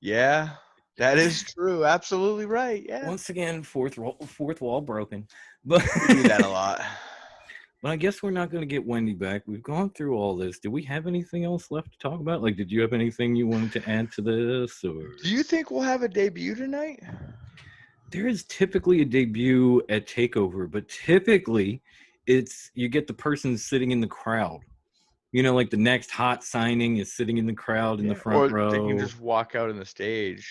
Yeah, that is true. Absolutely right. Yeah. Once again, fourth wall broken. But We do that a lot. But I guess we're not going to get Wendy back. We've gone through all this. Do we have anything else left to talk about? Like, did you have anything you wanted to add to this? Or Do you think we'll have a debut tonight? there is typically a debut at Takeover, but typically it's you get the person sitting in the crowd. You know, like the next hot signing is sitting in the crowd in the front or row. they can just walk out on the stage.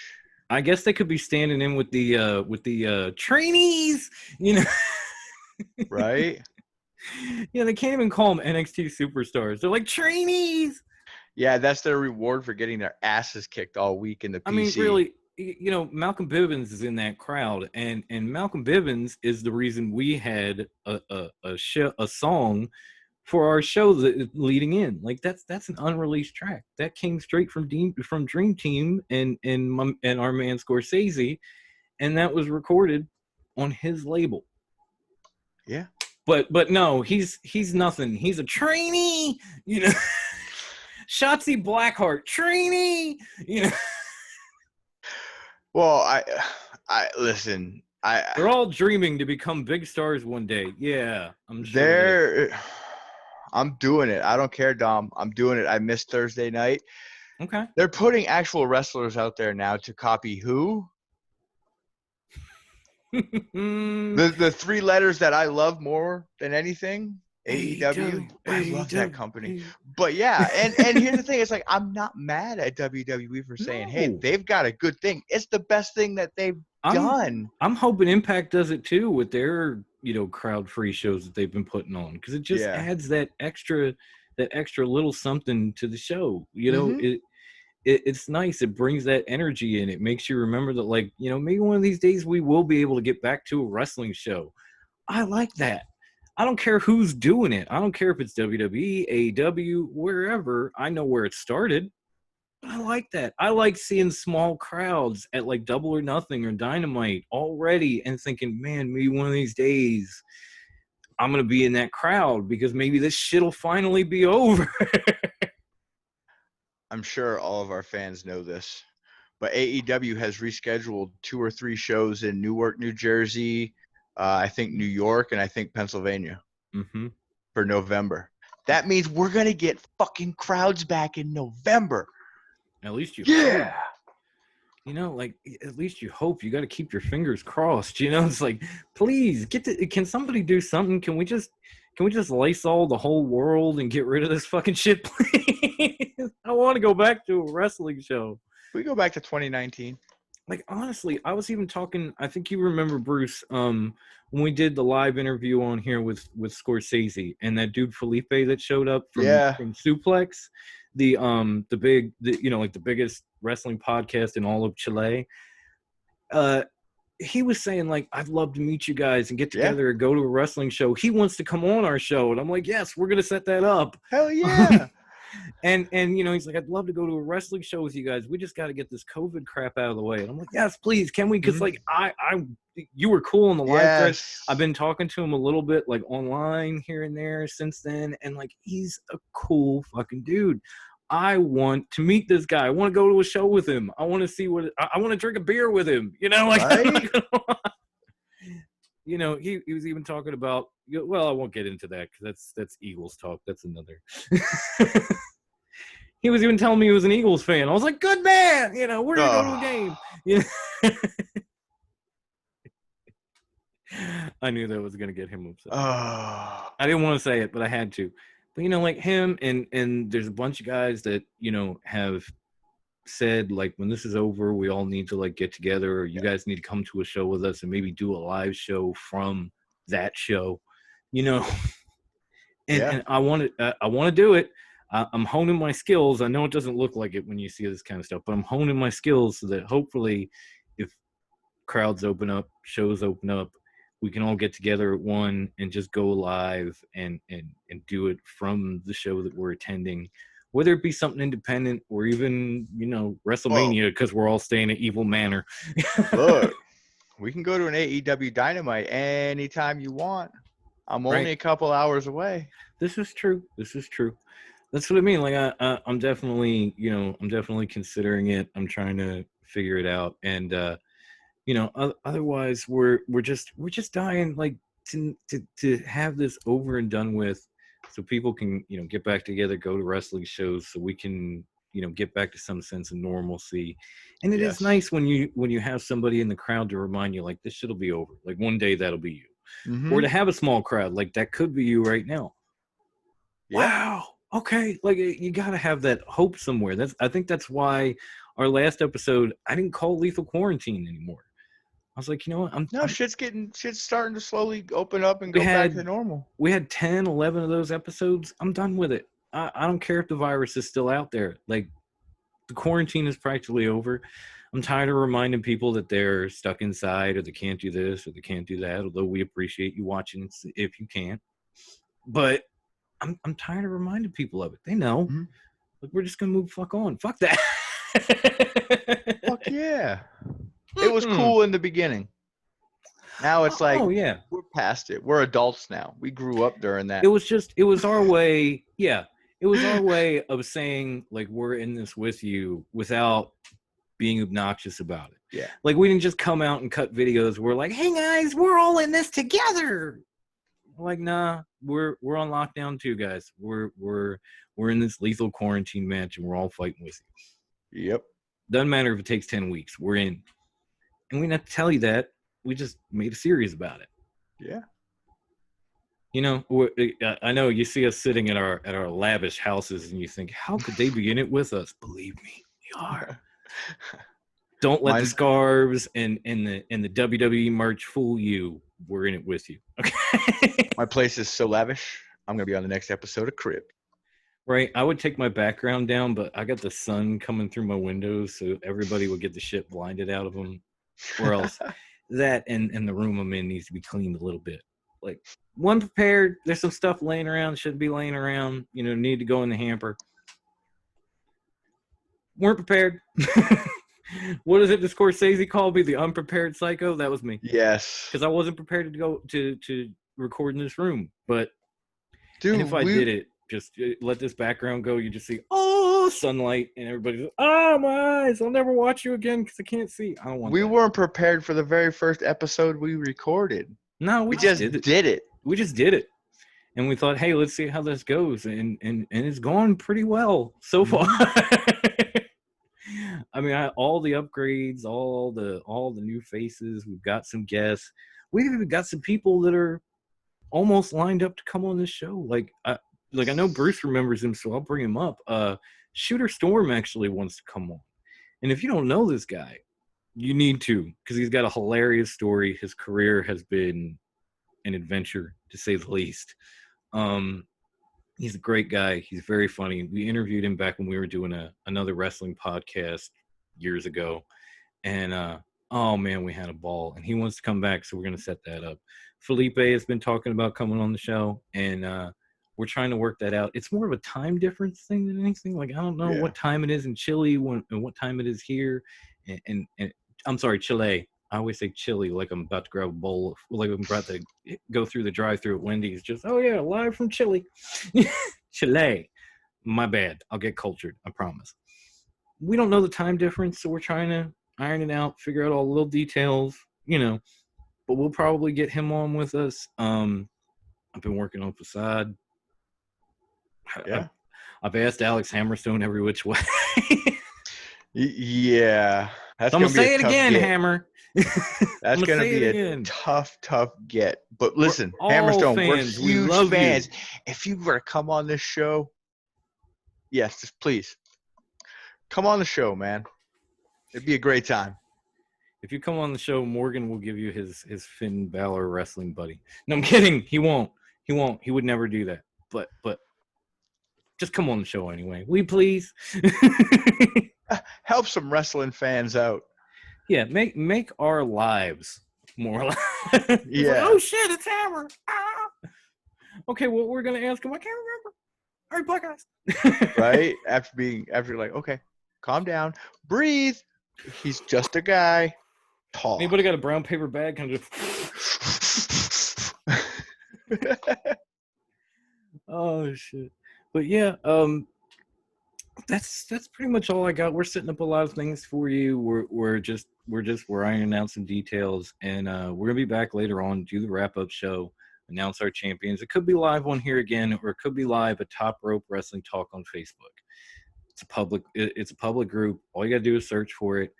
I guess they could be standing in with the trainees, you know. Right? Yeah, they can't even call them NXT superstars. They're like trainees. Yeah, that's their reward for getting their asses kicked all week in the PC. I mean, really, you know, Malcolm Bivens is in that crowd, and Malcolm Bivens is the reason we had a song for our show that leading in. Like that's an unreleased track that came straight from Dream Team and our man Scorsese, and that was recorded on his label. Yeah. But no, he's nothing. He's a trainee, you know. Shotzi Blackheart, trainee, you know. Well, I listen. They're all dreaming to become big stars one day. Yeah, I'm sure. I'm doing it. I don't care, Dom. I'm doing it. I missed Thursday night. Okay. They're putting actual wrestlers out there now to copy who? The three letters that I love more than anything, AEW. I love that company. But yeah, and here's the thing, it's like I'm not mad at WWE for saying, hey, they've got a good thing. It's the best thing that they've done. I'm hoping Impact does it too with their, you know, crowd free shows that they've been putting on, because it just adds that extra little something to the show. You know, it's nice. It brings that energy in. It makes you remember that, like, you know, maybe one of these days we will be able to get back to a wrestling show. I like that. I don't care who's doing it. I don't care if it's WWE, AEW, wherever. I know where it started. I like that. I like seeing small crowds at like Double or Nothing or Dynamite already and thinking, man, maybe one of these days I'm going to be in that crowd because maybe this shit will finally be over. I'm sure all of our fans know this, but AEW has rescheduled 2 or 3 shows in Newark, New Jersey, I think New York, and I think Pennsylvania for November. That means we're going to get fucking crowds back in November. At least you hope. You know, like, at least you hope. You got to keep your fingers crossed. You know, it's like, please can somebody do something? Can we just Lysol the whole world and get rid of this fucking shit, please? I want to go back to a wrestling show. We go back to 2019. Like, honestly, I was even talking, I think you remember, Bruce, when we did the live interview on here with Scorsese and that dude Felipe that showed up from Suplex, the big, you know, like the biggest wrestling podcast in all of Chile. he was saying like, I'd love to meet you guys and get Yeah. together and go to a wrestling show. He wants to come on our show. And I'm like, yes, we're going to set that up. Hell yeah. And you know, he's like, I'd love to go to a wrestling show with you guys. We just got to get this COVID crap out of the way. And I'm like, yes, please, can we? Because like you were cool in the live thread. Yes. I've been talking to him a little bit like online here and there since then, and like he's a cool fucking dude. I want to meet this guy. I want to go to a show with him. I want to see what I want to drink a beer with him. You know, like Right? you know, he was even talking about. Well, I won't get into that because that's Eagles talk. That's another. He was even telling me he was an Eagles fan. I was like, good man. You know, we're going to go to a game. You know? I knew that was going to get him upset. I didn't want to say it, but I had to. But, you know, like him and there's a bunch of guys that, you know, have said, like, when this is over, we all need to, like, get together. Or you guys need to come to a show with us and maybe do a live show from that show, you know. And I want to do it. I'm honing my skills. I know it doesn't look like it when you see this kind of stuff, but I'm honing my skills so that hopefully if crowds open up, shows open up, we can all get together at one and just go live and do it from the show that we're attending, whether it be something independent or even, you know, WrestleMania, because we're all staying at Evil Manor. Look, we can go to an AEW Dynamite anytime you want. I'm only a couple hours away. This is true. That's what I mean. Like I'm definitely, you know, considering it. I'm trying to figure it out. And, you know, otherwise we're just dying like to have this over and done with so people can, you know, get back together, go to wrestling shows so we can, you know, get back to some sense of normalcy. And it is nice when you have somebody in the crowd to remind you like this shit'll be over. Like one day that'll be you. Mm-hmm. Or to have a small crowd like that could be you right now. Yeah. Wow. Okay. Like you got to have that hope somewhere. I think that's why our last episode, I didn't call Lethal Quarantine anymore. I was like, you know what? Shit's starting to slowly open up and go back to normal. We had 10, 11 of those episodes. I'm done with it. I don't care if the virus is still out there. Like the quarantine is practically over. I'm tired of reminding people that they're stuck inside or they can't do this or they can't do that, although we appreciate you watching if you can't. But I'm tired of reminding people of it. They know. Mm-hmm. Like we're just gonna move fuck on. Fuck that. Fuck yeah. It was cool in the beginning. Now it's like we're past it. We're adults now. We grew up during that. It was our way. Yeah. It was our way of saying like we're in this with you without being obnoxious about it. Yeah. Like we didn't just come out and cut videos. We're like, hey guys, we're all in this together. Like, nah, we're on lockdown too, guys. We're in this lethal quarantine match and we're all fighting with you. Yep. Doesn't matter if it takes 10 weeks. We're in. And we didn't have to tell you that. We just made a series about it. Yeah. You know, I know you see us sitting at our lavish houses and you think, how could they be in it with us? Believe me, we are. Don't let the scarves and the WWE merch fool you. We're in it with you. Okay. My place is so lavish. I'm going to be on the next episode of Crib. Right. I would take my background down, but I got the sun coming through my windows, so everybody would get the shit blinded out of them. Or else that and the room I'm in needs to be cleaned a little bit. Like, one prepared. There's some stuff laying around, shouldn't be laying around. You know, need to go in the hamper. Weren't prepared. What is it the Scorsese called me? The unprepared psycho? That was me. Yes. Because I wasn't prepared to go to record in this room. But dude, and if I did it, just let this background go, you just see, oh, sunlight, and everybody's like, oh, my eyes, I'll never watch you again because I can't see. I don't want We that. weren't prepared for the very first episode we recorded. No, we just did it. We just did it. And we thought, hey, let's see how this goes. And it's gone pretty well so far. I mean, all the upgrades, all the new faces. We've got some guests. We've even got some people that are almost lined up to come on this show. Like I know Bruce remembers him, so I'll bring him up. Shooter Storm actually wants to come on. And if you don't know this guy, you need to, because he's got a hilarious story. His career has been an adventure, to say the least. He's a great guy. He's very funny. We interviewed him back when we were doing another wrestling podcast years ago. And Oh man, we had a ball, and he wants to come back, so we're gonna set that up. Felipe has been talking about coming on the show, and we're trying to work that out. It's more of a time difference thing than anything. Like I don't know what time it is in Chile and what time it is here, and I'm sorry, Chile. I always say Chile like I'm about to grab a bowl, like I'm about to go through the drive-through at Wendy's. Just live from Chile, Chile. My bad. I'll get cultured. I promise. We don't know the time difference, so we're trying to iron it out, figure out all the little details, but we'll probably get him on with us. I've been working on Facade. Yeah. I've asked Alex Hammerstone every which way. Yeah. That's I'm going gonna to be say a it tough again, get. Hammer. That's going to be a tough get. But listen, Hammerstone, we're huge fans. If you were to come on this show, yes, just please come on the show, man. It'd be a great time. If you come on the show, Morgan will give you his Finn Balor wrestling buddy. No, I'm kidding. He won't. He would never do that. But just come on the show anyway. We please. Help some wrestling fans out. Yeah, make our lives more alive. Yeah. Like, oh shit, it's Hammer. Ah. Okay, what we're gonna ask him, I can't remember. All right, black guys. Right? After you're like, okay, calm down, breathe. He's just a guy. Talk. Anybody got a brown paper bag? Kind of just oh shit. But yeah, that's pretty much all I got. We're setting up a lot of things for you. We're ironing out some details, and we're gonna be back later on, do the wrap-up show, announce our champions. It could be live on here again, or it could be live at Top Rope Wrestling Talk on Facebook. It's a public group. All you gotta do is search for it.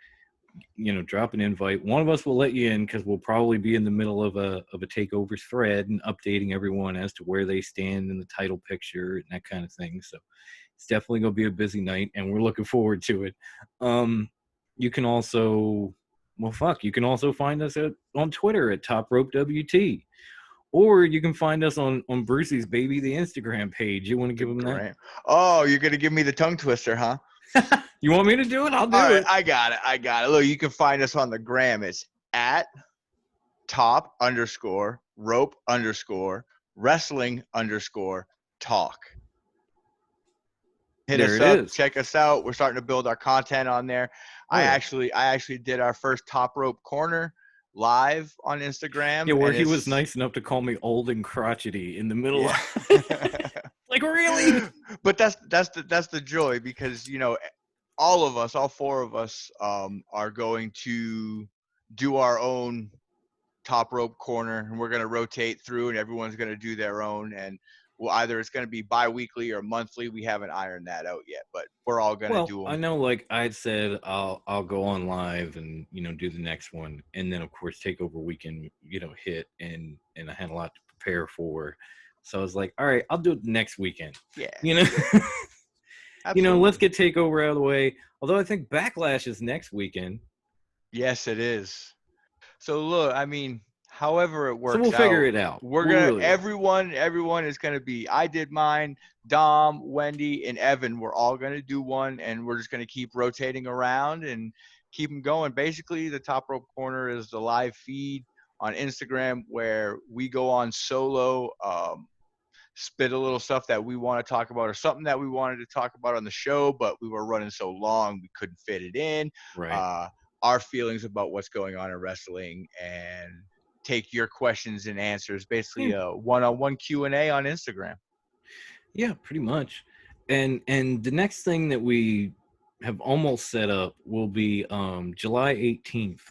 Drop an invite. One of us will let you in because we'll probably be in the middle of a takeover thread and updating everyone as to where they stand in the title picture and that kind of thing. So it's definitely going to be a busy night, and we're looking forward to it. You can also, you can also find us on Twitter at Top Rope WT, or you can find us on Brucey's Baby, the Instagram page. You want to give him that? Oh, you're going to give me the tongue twister, huh? You want me to do it? I'll do it. I got it. Look, you can find us on the gram. It's at top_rope_wrestling_talk. Hit us up. Check us out. We're starting to build our content on there. I actually did our first Top Rope Corner live on Instagram. Yeah, where he was nice enough to call me old and crotchety in the middle of like, really? But that's the joy, because all four of us are going to do our own Top Rope Corner, and we're going to rotate through, and everyone's going to do their own, and either it's going to be bi-weekly or monthly. We haven't ironed that out yet, but we're all going to do them. I know, like I said, I'll go on live and do the next one, and then of course Takeover weekend hit, and I had a lot to prepare for, so I was like, all right, I'll do it next weekend. Yeah. Let's get Takeover out of the way. Although I think Backlash is next weekend. Yes, it is. So look, I mean, however it works out. So we'll figure it out. Everyone is gonna be. I did mine. Dom, Wendy, and Evan. We're all gonna do one, and we're just gonna keep rotating around and keep them going. Basically, the Top Rope Corner is the live feed on Instagram where we go on solo, spit a little stuff that we want to talk about, or something that we wanted to talk about on the show, but we were running so long we couldn't fit it in. Right. Our feelings about what's going on in wrestling, and take your questions and answers. Basically, a one-on-one Q&A on Instagram. Yeah, pretty much. And the next thing that we have almost set up will be July 18th.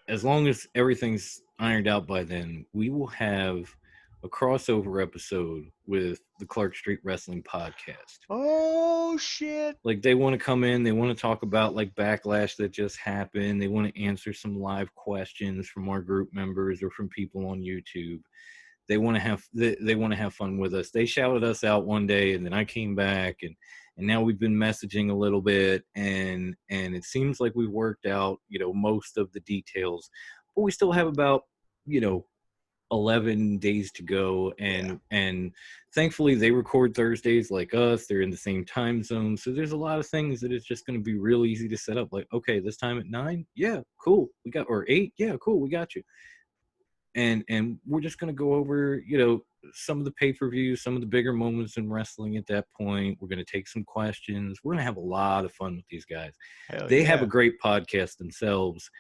As long as everything's ironed out by then, we will have a crossover episode with the Clark Street Wrestling Podcast. Oh, shit. Like, they want to come in, they want to talk about, like, Backlash that just happened. They want to answer some live questions from our group members or from people on YouTube. They want to have fun with us. They shouted us out one day, and then I came back, and now we've been messaging a little bit, and it seems like we've worked out, most of the details. But we still have about, 11 days to go, and thankfully they record Thursdays like us. They're in the same time zone, so there's a lot of things that it's just going to be real easy to set up. Like, okay, this time at 9, yeah, cool, we got, or 8, yeah, cool, we got you. And we're just going to go over, some of the pay-per-views, some of the bigger moments in wrestling at that point. We're going to take some questions. We're going to have a lot of fun with these guys. They have a great podcast themselves.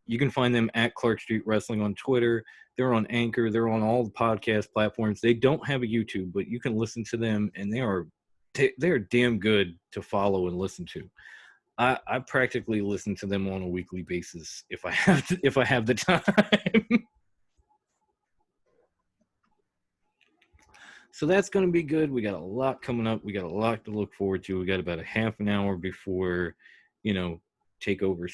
You can find them at Clark Street Wrestling on Twitter. They're on Anchor. They're on all the podcast platforms. They don't have a YouTube, but you can listen to them, and they're damn good to follow and listen to. I practically listen to them on a weekly basis if I have the time. So that's going to be good. We got a lot coming up. We got a lot to look forward to. We got about a half an hour before, Takeover,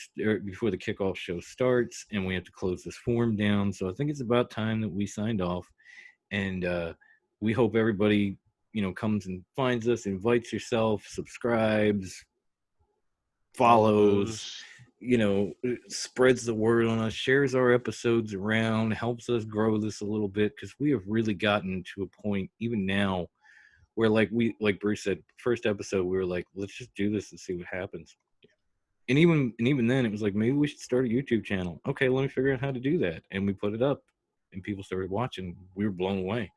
before the kickoff show starts, and we have to close this form down. So I think it's about time that we signed off, and we hope everybody, comes and finds us, invites yourself, subscribes, follows, spreads the word on us, shares our episodes around, helps us grow this a little bit, because we have really gotten to a point even now where, like Bruce said, first episode, we were like, let's just do this and see what happens. And even then, it was like, maybe we should start a YouTube channel. Okay, let me figure out how to do that. And we put it up, and people started watching. We were blown away.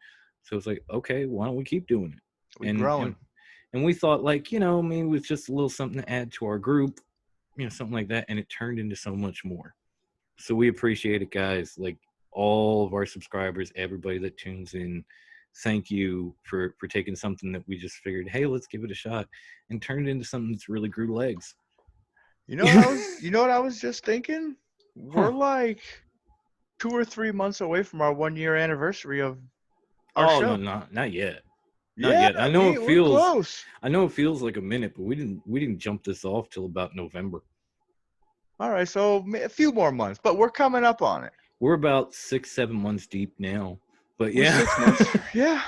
So it's like, okay, why don't we keep doing it? We're growing. And we thought, like, maybe it was just a little something to add to our group, something like that. And it turned into so much more. So we appreciate it, guys. Like, all of our subscribers, everybody that tunes in, thank you for taking something that we just figured, hey, let's give it a shot, and turned it into something that's really grew legs. You know what I was just thinking? We're like 2 or 3 months away from our 1-year anniversary of our show. No, not yet. Not yet. I know we're close. I know it feels like a minute, but we didn't jump this off till about November. All right, so a few more months, but we're coming up on it. We're about 6-7 months deep now. But We're yeah. 6 months. Yeah.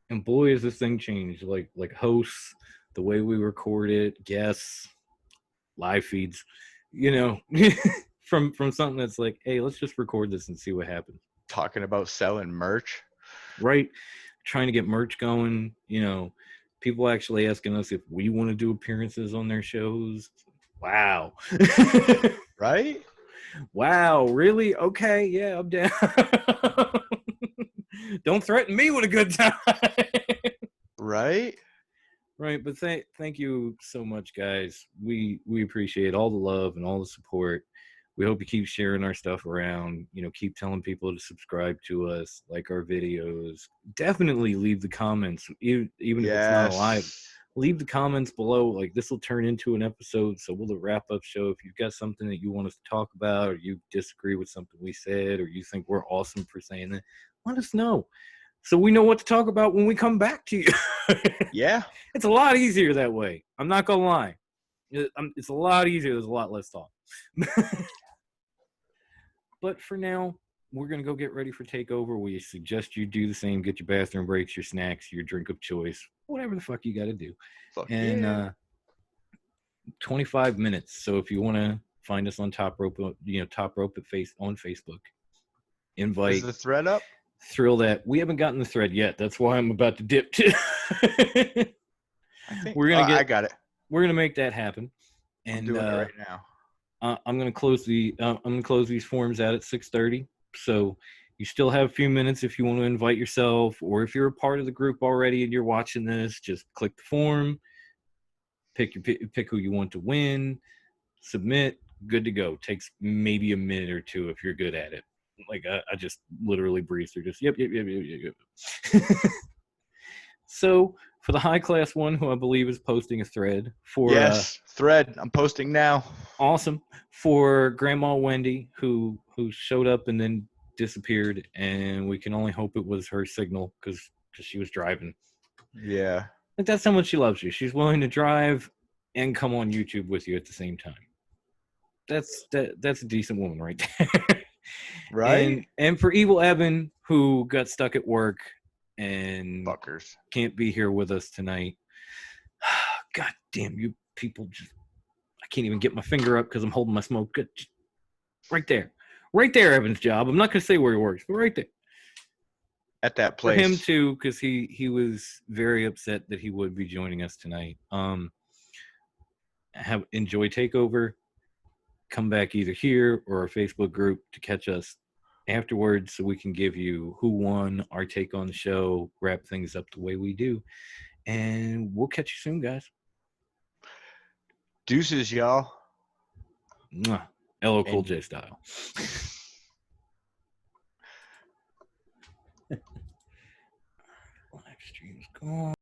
And boy, has this thing changed. Like hosts, the way we record it, guests, live feeds, from something that's like, hey, let's just record this and see what happens. Talking about selling merch. Right. Trying to get merch going, people actually asking us if we want to do appearances on their shows. Wow. Right? Wow, really? Okay, yeah, I'm down. Don't threaten me with a good time. Right? Right, but thank you so much, guys. We appreciate all the love and all the support. We hope you keep sharing our stuff around. Keep telling people to subscribe to us, like our videos. Definitely leave the comments, even if it's not live. Leave the comments below. Like, this will turn into an episode, so we'll wrap-up show. If you've got something that you want us to talk about, or you disagree with something we said, or you think we're awesome for saying that, let us know, so we know what to talk about when we come back to you. Yeah. It's a lot easier that way. I'm not going to lie. It's a lot easier. There's a lot less talk. But for now, we're going to go get ready for Takeover. We suggest you do the same. Get your bathroom breaks, your snacks, your drink of choice, whatever the fuck you got to do. And 25 minutes. So if you want to find us on Top Rope, Top Rope on Facebook, invite. Is the thread up? Thrill that. We haven't gotten the thread yet. That's why I'm about to dip to. I got it. We're gonna make that happen. And I'm doing it right now. I'm gonna close these forms out at 6:30. So you still have a few minutes if you want to invite yourself, or if you're a part of the group already and you're watching this, just click the form, pick who you want to win, submit, good to go. Takes maybe a minute or two if you're good at it. Like, I just literally breeze through just yep. So for the high class one, who I believe is posting a thread for thread, I'm posting now. Awesome. For Grandma Wendy, who showed up and then disappeared, and we can only hope it was her signal because she was driving. Yeah. Like, that's how much she loves you. She's willing to drive and come on YouTube with you at the same time. That's a decent woman right there. Right. And for Evil Evan, who got stuck at work and fuckers can't be here with us tonight. God damn you people! I can't even get my finger up because I'm holding my smoke. Good. Right there. Right there, Evan's job. I'm not going to say where he works, but right there. At that For place. him too, because he was very upset that he would be joining us tonight. Enjoy Takeover. Come back either here or our Facebook group to catch us afterwards, so we can give you who won, our take on the show, wrap things up the way we do, and we'll catch you soon, guys. Deuces, y'all. Mwah. LL Cool J style. Live stream's gone.